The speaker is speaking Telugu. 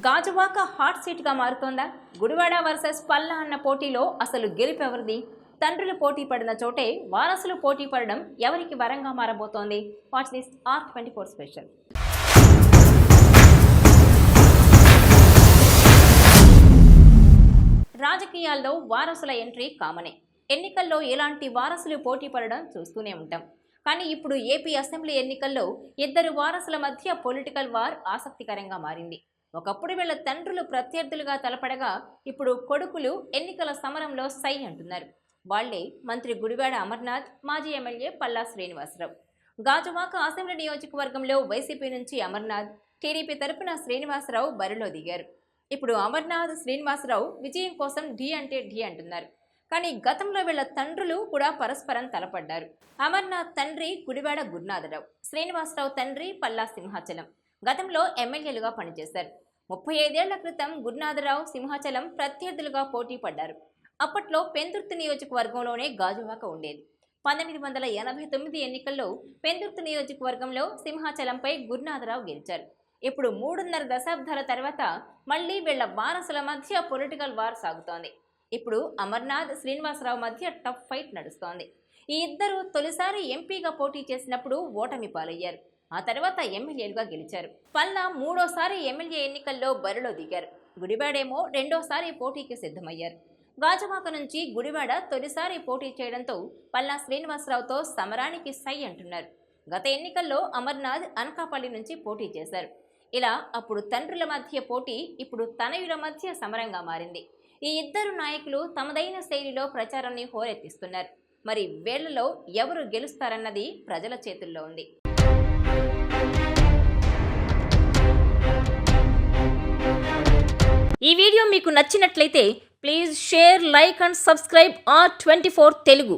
గాజువాక హాట్ సీట్గా మారుతోందా? గుడివాడ వర్సెస్ పల్లా అన్న పోటీలో అసలు గెలుపెవరిది? తండ్రులు పోటీ పడిన చోటే వారసులు పోటీ పడడం ఎవరికి వరంగా మారబోతోంది? Watch this R24 special. రాజకీయాల్లో వారసుల ఎంట్రీ కామనే. ఎన్నికల్లో ఎలాంటి వారసులు పోటీ పడడం చూస్తూనే ఉంటాం. కానీ ఇప్పుడు ఏపీ అసెంబ్లీ ఎన్నికల్లో ఇద్దరు వారసుల మధ్య పొలిటికల్ వార్ ఆసక్తికరంగా మారింది. ఒకప్పుడు వీళ్ళ తండ్రులు ప్రత్యర్థులుగా తలపడగా ఇప్పుడు కొడుకులు ఎన్నికల సమరంలో సై అంటున్నారు. వాళ్లే మంత్రి గుడివాడ అమర్నాథ్, మాజీ ఎమ్మెల్యే పల్లా శ్రీనివాసరావు. గాజువాక అసెంబ్లీ నియోజకవర్గంలో వైసీపీ నుంచి అమర్నాథ్, టీడీపీ తరపున శ్రీనివాసరావు బరిలో దిగారు. ఇప్పుడు అమర్నాథ్, శ్రీనివాసరావు విజయం కోసం ఢీ అంటే ఢీ అంటున్నారు. కానీ గతంలో వీళ్ళ తండ్రులు కూడా పరస్పరం తలపడ్డారు. అమర్నాథ్ తండ్రి గుడివాడ గురునాథరావు, శ్రీనివాసరావు తండ్రి పల్లా సింహాచలం గతంలో ఎమ్మెల్యేలుగా పనిచేశారు. 35 ఏళ్ల క్రితం గురునాథరావు, సింహాచలం ప్రత్యర్థులుగా పోటీ పడ్డారు. అప్పట్లో పెందుర్తి నియోజకవర్గంలోనే గాజువాక ఉండేది. 1989 ఎన్నికల్లో పెందుర్తి నియోజకవర్గంలో సింహాచలంపై గురునాథరావు గెలిచారు. ఇప్పుడు 3.5 దశాబ్దాల తర్వాత మళ్లీ వీళ్ల వారసుల మధ్య పొలిటికల్ వార్ సాగుతోంది. ఇప్పుడు అమర్నాథ్, శ్రీనివాసరావు మధ్య టఫ్ ఫైట్ నడుస్తోంది. ఈ ఇద్దరు తొలిసారి ఎంపీగా పోటీ చేసినప్పుడు ఓటమి పాలయ్యారు. ఆ తర్వాత ఎమ్మెల్యేలుగా గెలిచారు. పల్లా మూడోసారి ఎమ్మెల్యే ఎన్నికల్లో బరిలో దిగారు. గుడివాడేమో రెండోసారి పోటీకి సిద్ధమయ్యారు. గాజువాక నుంచి గుడివాడ తొలిసారి పోటీ చేయడంతో పల్లా శ్రీనివాసరావుతో సమరానికి సై అంటున్నారు. గత ఎన్నికల్లో అమర్నాథ్ అనకాపల్లి నుంచి పోటీ చేశారు. ఇలా అప్పుడు తండ్రుల మధ్య పోటీ ఇప్పుడు తనయుల మధ్య సమరంగా మారింది. ఈ ఇద్దరు నాయకులు తమదైన శైలిలో ప్రచారాన్ని హోరెత్తిస్తున్నారు. మరి వేళ్లలో ఎవరు గెలుస్తారన్నది ప్రజల చేతుల్లో ఉంది. ఈ వీడియో మీకు నచ్చినట్లయితే please share, like and subscribe R24 Telugu.